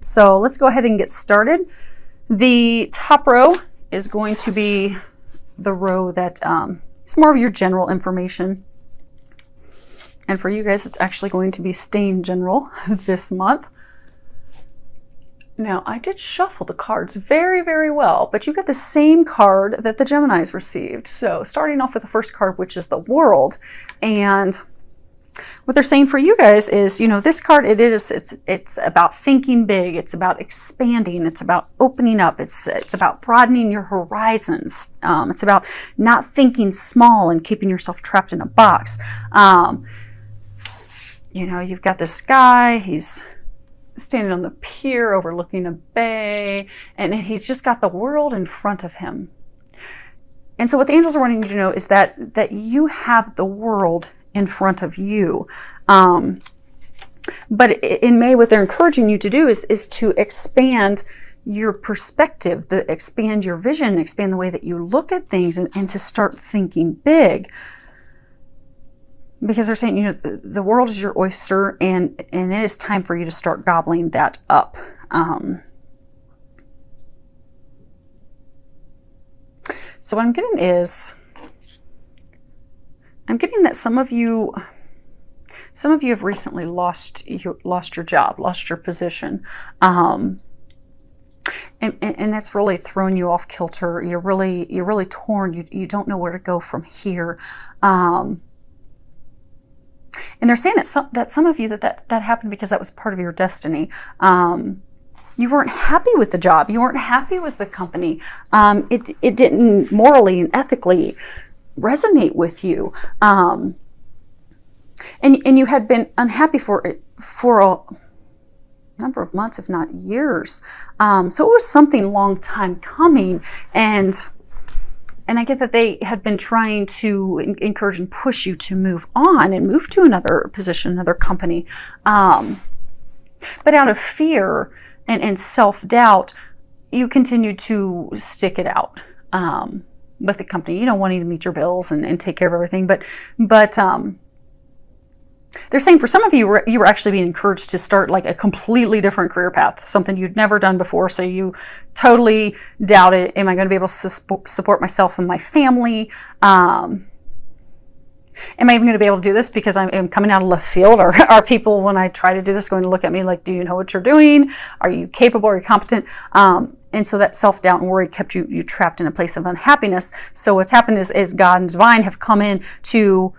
So let's go ahead and get started. The top row is going to be the row that is more of your general information. And for you guys, it's actually going to be staying general this month. Now, I did shuffle the cards very, very well, but you got the same card that the Geminis received. So starting off with the first card, which is the World. And what they're saying for you guys is, this card, it's about thinking big. It's about expanding. It's about opening up. It's about broadening your horizons. It's about not thinking small and keeping yourself trapped in a box. You've got this guy, he's standing on the pier overlooking a bay, and he's just got the world in front of him. And so what the angels are wanting you to know is that you have the world in front of you. But in May, what they're encouraging you to do is to expand your perspective, expand your vision, expand the way that you look at things, and to start thinking big. Because they're saying, the world is your oyster, and it is time for you to start gobbling that up. So what I'm getting is, that some of you have recently lost your job, lost your position. And that's really thrown you off kilter. You're really torn. You don't know where to go from here. And they're saying that some of you that happened because that was part of your destiny. You weren't happy with the job. You weren't happy with the company. It didn't morally and ethically resonate with you. And you had been unhappy for a number of months, if not years. So it was something long time coming. And I get that they had been trying to encourage and push you to move on and move to another position, another company. But out of fear and self-doubt, you continued to stick it out with the company, wanting to meet your bills and take care of everything. But they're saying for some of you, you were actually being encouraged to start like a completely different career path, something you'd never done before. So you totally doubted, am I going to be able to support myself and my family? Am I even going to be able to do this because I'm coming out of left field? Or are people, when I try to do this, going to look at me like, do you know what you're doing? Are you capable? Are you competent? And so that self-doubt and worry kept you trapped in a place of unhappiness. So what's happened is God and divine have come in to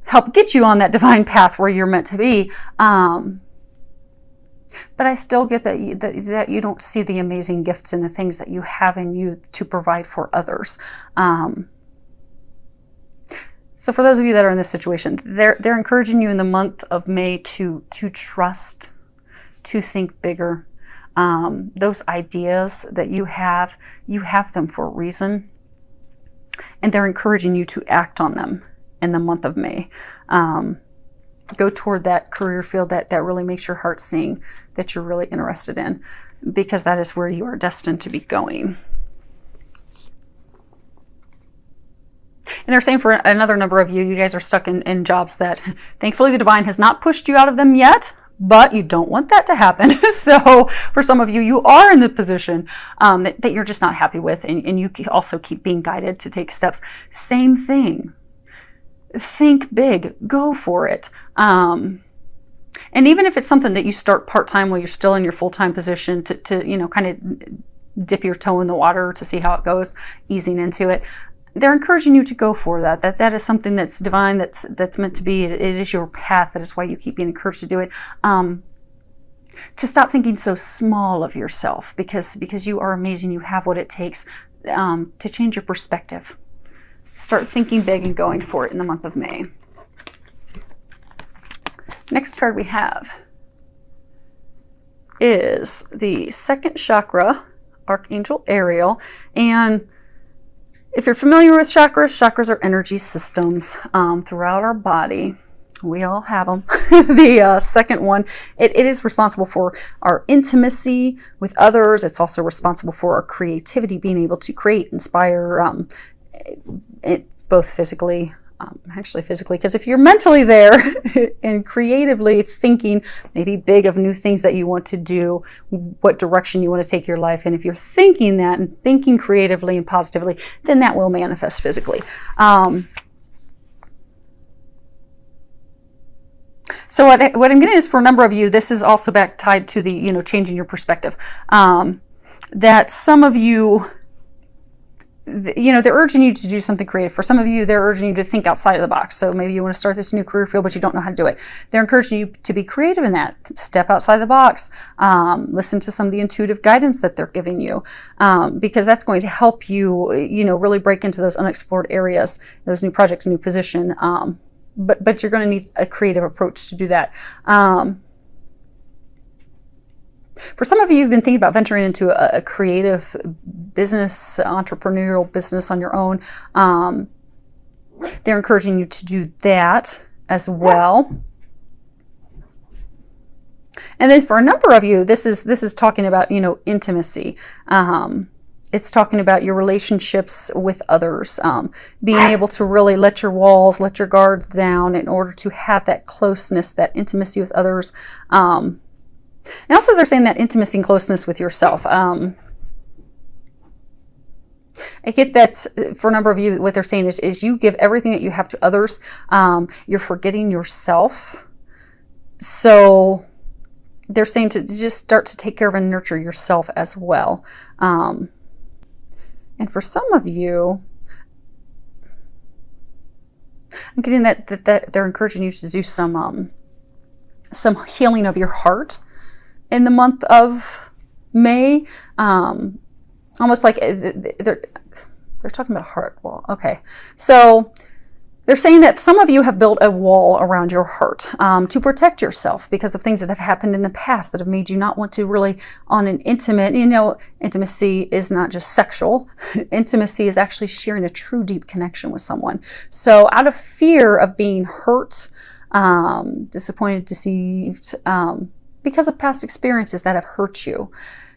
help get you on that divine path where you're meant to be. But I still get that you don't see the amazing gifts and the things that you have in you to provide for others. So for those of you that are in this situation, they're encouraging you in the month of May to trust, to think bigger. Those ideas that you have them for a reason. And they're encouraging you to act on them in the month of May. Go toward that career field that really makes your heart sing, that you're really interested in, because that is where you are destined to be going. And they're saying for another number of you guys are stuck in jobs that thankfully the divine has not pushed you out of them yet, but you don't want that to happen. So for some of you, you are in the position that you're just not happy with, and you also keep being guided to take steps. Same thing. Think big, go for it. And even if it's something that you start part-time while you're still in your full-time position to kind of dip your toe in the water to see how it goes, easing into it, they're encouraging you to go for that. That is something that's divine, that's meant to be. It is your path. That is why you keep being encouraged to do it. To stop thinking so small of yourself, because you are amazing. You have what it takes to change your perspective. Start thinking big and going for it in the month of May. Next card we have is the second chakra, Archangel Ariel. And if you're familiar with chakras are energy systems throughout our body. We all have them. The second one, it is responsible for our intimacy with others. It's also responsible for our creativity, being able to create, inspire, both physically actually physically, because if you're mentally there and creatively thinking maybe big of new things that you want to do, what direction you want to take your life, and if you're thinking that and thinking creatively and positively, then that will manifest physically. So what I'm getting is, for a number of you, this is also back tied to the, changing your perspective. That some of you, they're urging you to do something creative. For some of you, they're urging you to think outside of the box. So maybe you want to start this new career field, but you don't know how to do it. They're encouraging you to be creative in that. Step outside the box. Listen to some of the intuitive guidance that they're giving you, because that's going to help you, really break into those unexplored areas, those new projects, new position. But you're going to need a creative approach to do that. For some of you, you've been thinking about venturing into a creative business, entrepreneurial business on your own. They're encouraging you to do that as well. And then for a number of you, this is talking about, intimacy. It's talking about your relationships with others, being able to really let your walls, let your guards down in order to have that closeness, that intimacy with others. And also they're saying that intimacy and closeness with yourself. I get that for a number of you, what they're saying is you give everything that you have to others. You're forgetting yourself. So they're saying to just start to take care of and nurture yourself as well. And for some of you, I'm getting that they're encouraging you to do some healing of your heart in the month of May. Almost like they're talking about heart wall. Okay, so they're saying that some of you have built a wall around your heart to protect yourself because of things that have happened in the past that have made you not want to really on an intimate, intimacy is not just sexual. Intimacy is actually sharing a true deep connection with someone. So out of fear of being hurt, disappointed, deceived, because of past experiences that have hurt you,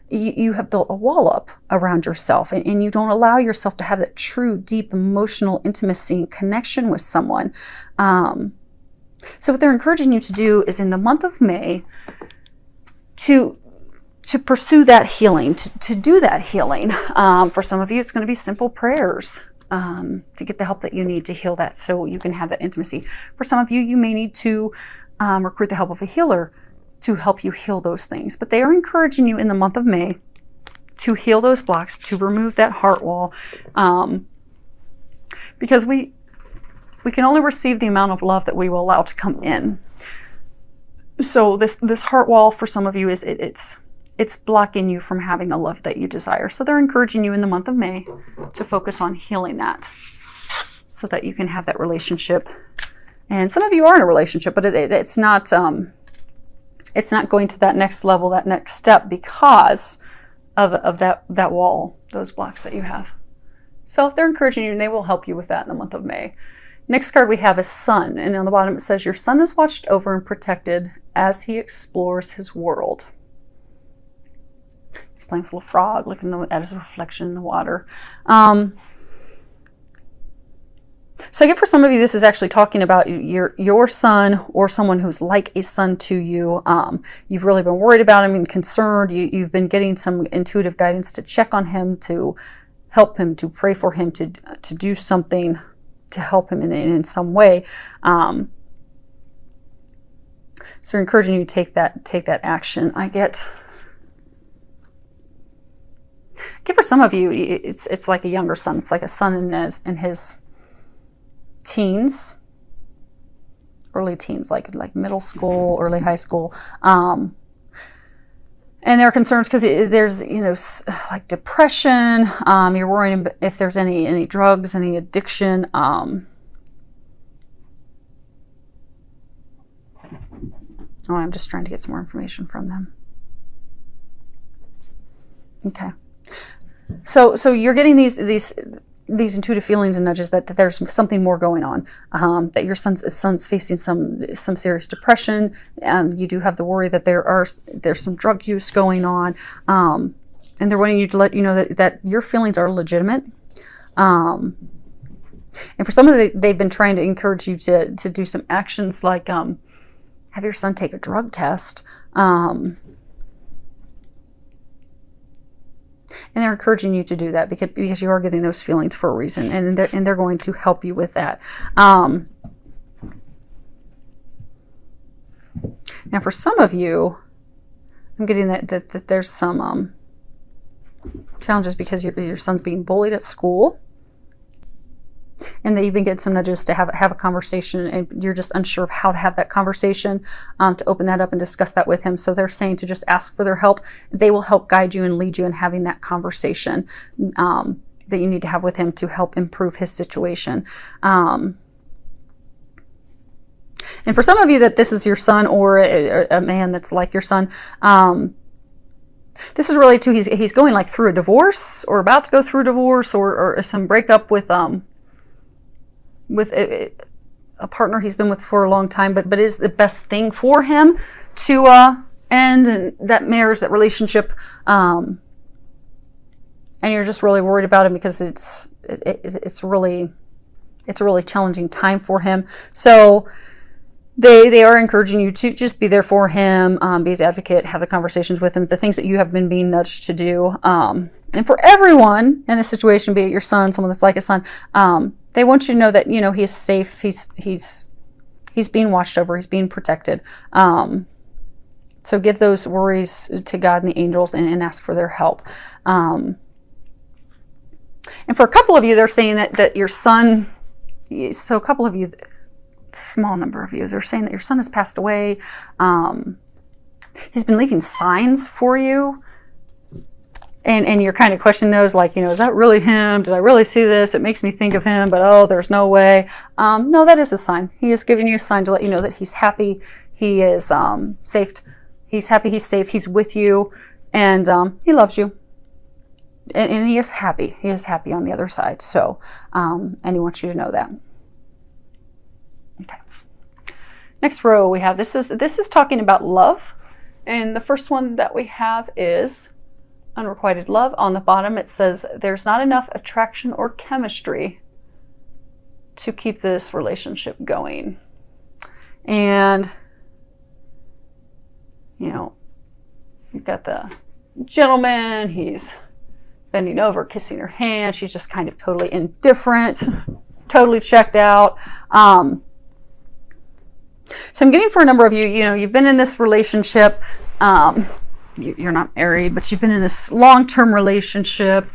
you have built a wall up around yourself, and you don't allow yourself to have that true, deep, emotional intimacy and connection with someone. So what they're encouraging you to do is in the month of May to pursue that healing, to do that healing. For some of you, it's going to be simple prayers to get the help that you need to heal that so you can have that intimacy. For some of you, you may need to recruit the help of a healer to help you heal those things. But they are encouraging you in the month of May to heal those blocks, to remove that heart wall, because we can only receive the amount of love that we will allow to come in. So this heart wall for some of you is it's blocking you from having the love that you desire. So they're encouraging you in the month of May to focus on healing that so that you can have that relationship. And some of you are in a relationship, but it's not going to that next level, that next step, because of that wall, those blocks that you have. So they're encouraging you, and they will help you with that in the month of May. Next card we have is Sun, and on the bottom it says, your son is watched over and protected as he explores his world. He's playing with a little frog, looking at his reflection in the water. So I get for some of you, this is actually talking about your son or someone who's like a son to you. You've really been worried about him and concerned. You've been getting some intuitive guidance to check on him, to help him, to pray for him, to do something to help him in some way. So encouraging you to take that action. I get for some of you, it's like a younger son. It's like a son in his teens, early teens, like middle school, early high school, and there are concerns because there's like depression. You're worrying if there's any drugs, any addiction. I'm just trying to get some more information from them. Okay, so you're getting these intuitive feelings and nudges that there's something more going on, that your son's facing some serious depression. You do have the worry that there's some drug use going on, and they're wanting you to let you know that your feelings are legitimate. And for some of they've been trying to encourage you to do some actions like have your son take a drug test. And they're encouraging you to do that because you are getting those feelings for a reason, and they're going to help you with that. Now, for some of you, I'm getting that there's some challenges because your son's being bullied at school, and that you've been getting some nudges to have a conversation, and you're just unsure of how to have that conversation, to open that up and discuss that with him. So they're saying to just ask for their help. They will help guide you and lead you in having that conversation that you need to have with him to help improve his situation. And for some of you that this is your son, or a man that's like your son, this is really too, he's going like through a divorce, or about to go through a divorce, or some breakup with a partner he's been with for a long time, but it is the best thing for him to end and that marriage, that relationship, and you're just really worried about him because it's a really challenging time for him. So they are encouraging you to just be there for him, be his advocate, have the conversations with him, the things that you have been being nudged to do. And for everyone in this situation, be it your son, someone that's like a son, they want you to know that, you know, he is safe. He's being watched over. He's being protected. So give those worries to God and the angels and ask for their help. And for a couple of you, they're saying that your son, so a couple of you, small number of you, they're saying that your son has passed away. He's been leaving signs for you. And you're kind of questioning those, like, you know, is that really him? Did I really see this? It makes me think of him, but oh, there's no way. No, that is a sign. He is giving you a sign to let you know that he's happy. He is safe. He's happy. He's safe. He's with you, and he loves you. And he is happy. He is happy on the other side. So, and he wants you to know that. Okay. Next row we have this is talking about love, and the first one that we have is unrequited love. On the bottom it says there's not enough attraction or chemistry to keep this relationship going. And you know, you've got the gentleman, he's bending over, kissing her hand, she's just kind of totally indifferent, totally checked out. So I'm getting for a number of you, you know, you've been in this relationship, you're not married, but you've been in this long-term relationship.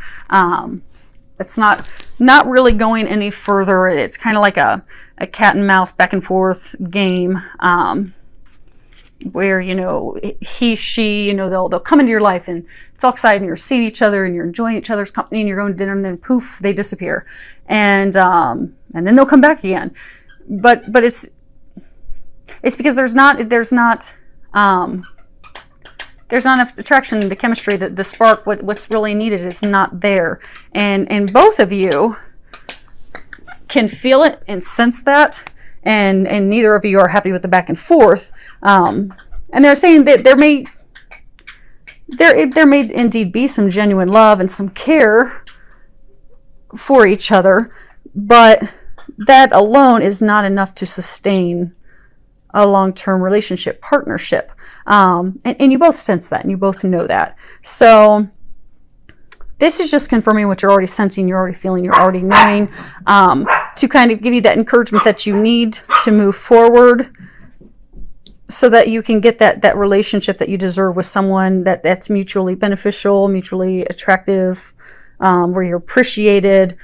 It's not really going any further. It's kind of like a cat and mouse back and forth game, where, you know, he, she, you know, they'll come into your life and it's all exciting. You're seeing each other and you're enjoying each other's company and you're going to dinner, and then poof, they disappear, and then they'll come back again. But it's because there's not enough attraction, the chemistry, the spark, what's really needed is not there. And both of you can feel it and sense that, and neither of you are happy with the back and forth. And they're saying that there may indeed be some genuine love and some care for each other, but that alone is not enough to sustain a long-term relationship, partnership. And you both sense that, and you both know that. So this is just confirming what you're already sensing, you're already feeling, you're already knowing, to kind of give you that encouragement that you need to move forward, so that you can get that relationship that you deserve with someone that's mutually beneficial, mutually attractive, where you're appreciated,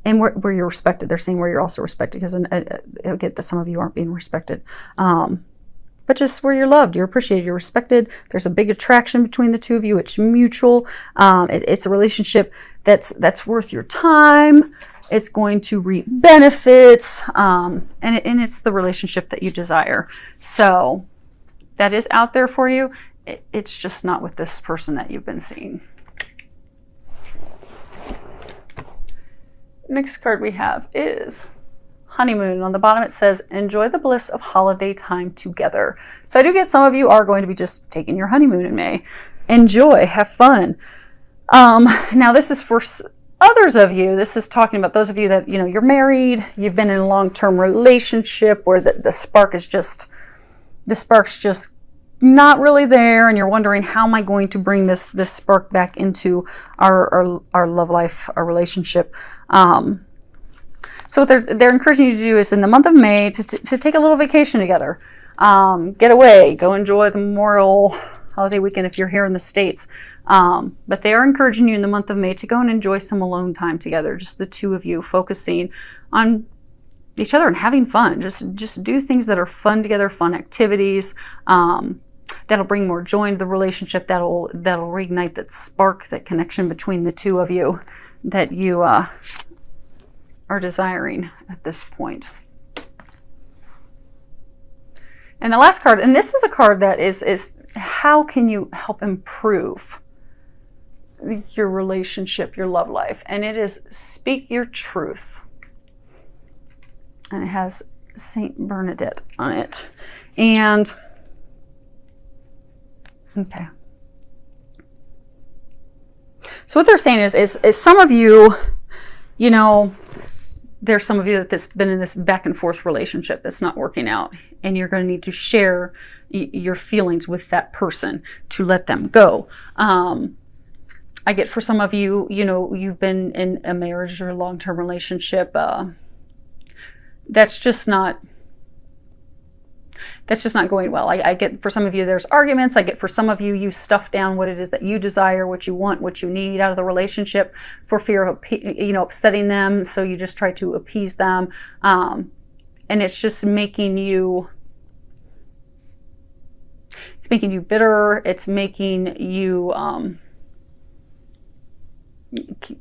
and where you're respected. They're saying where you're also respected, because I get that some of you aren't being respected. But just where you're loved, you're appreciated, you're respected. There's a big attraction between the two of you. It's mutual. It's a relationship that's worth your time. It's going to reap benefits, and it's the relationship that you desire. So that is out there for you. It's just not with this person that you've been seeing. Next card we have is honeymoon. On the bottom it says, enjoy the bliss of holiday time together. So I do get some of you are going to be just taking your honeymoon in May. Enjoy, have fun. Now this is for others of you, this is talking about those of you that, you're married, you've been in a long-term relationship where the spark's just not really there, and you're wondering, how am I going to bring this spark back into our love life, our relationship. So what they're encouraging you to do is in the month of May to take a little vacation together. Get away, go enjoy the Memorial holiday weekend if you're here in the States. But they are encouraging you in the month of May to go and enjoy some alone time together, just the two of you focusing on each other and having fun. Just do things that are fun together, fun activities. That'll bring more joy into the relationship. That'll reignite that spark, that connection between the two of you that you are desiring at this point. And the last card, and this is a card that is how can you help improve your relationship, your love life? And it is speak your truth. And it has Saint Bernadette on it. And okay. So what they're saying is some of you, there's some of you that's been in this back and forth relationship that's not working out, and you're going to need to share your feelings with that person to let them go. I get for some of you, you've been in a marriage or a long-term relationship. That's just not going well. I get for some of you there's arguments. I get for some of you, you stuff down what it is that you desire, what you want, what you need out of the relationship for fear of upsetting them. So you just try to appease them, and it's just making you bitter. It's making you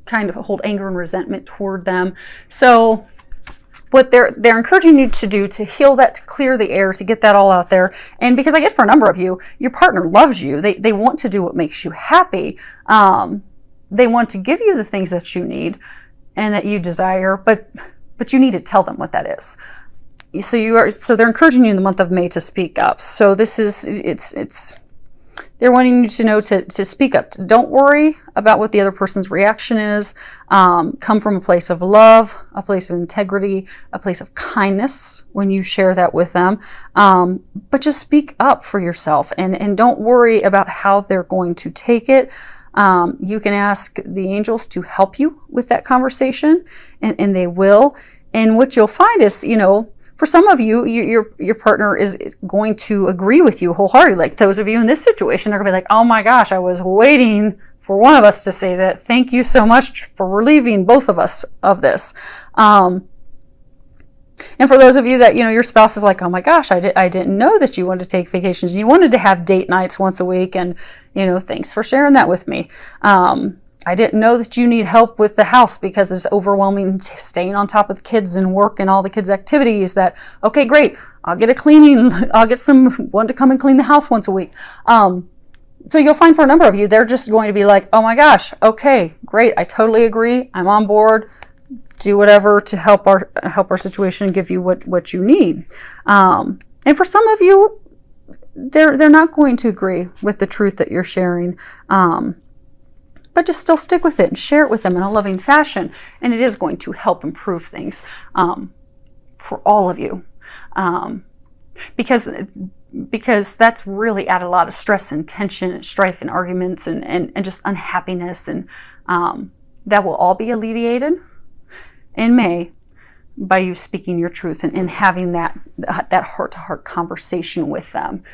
kind of hold anger and resentment toward them. So what they're encouraging you to do to heal that, to clear the air, to get that all out there. And because I get for a number of you, your partner loves you. They want to do what makes you happy. They want to give you the things that you need and that you desire, but you need to tell them what that is. So they're encouraging you in the month of May to speak up. So this is, they're wanting you to know to speak up. Don't worry about what the other person's reaction is. Come from a place of love, a place of integrity, a place of kindness when you share that with them. But just speak up for yourself, and don't worry about how they're going to take it. You can ask the angels to help you with that conversation, and they will. And what you'll find is, for some of you, your partner is going to agree with you wholeheartedly. Like those of you in this situation, they're going to be like, oh my gosh, I was waiting for one of us to say that. Thank you so much for relieving both of us of this. And for those of you that, your spouse is like, oh my gosh, I didn't know that you wanted to take vacations. And you wanted to have date nights once a week. And, thanks for sharing that with me. I didn't know that you need help with the house because it's overwhelming staying on top of the kids and work and all the kids' activities. That, okay, great. I'll get I'll get someone to come and clean the house once a week. So you'll find for a number of you, they're just going to be like, oh my gosh, okay, great. I totally agree. I'm on board. Do whatever to help our situation and give you what you need. And for some of you, they're not going to agree with the truth that you're sharing. But just still stick with it and share it with them in a loving fashion. And it is going to help improve things for all of you. Because that's really added a lot of stress and tension and strife and arguments and just unhappiness. And that will all be alleviated in May by you speaking your truth and having that heart-to-heart conversation with them.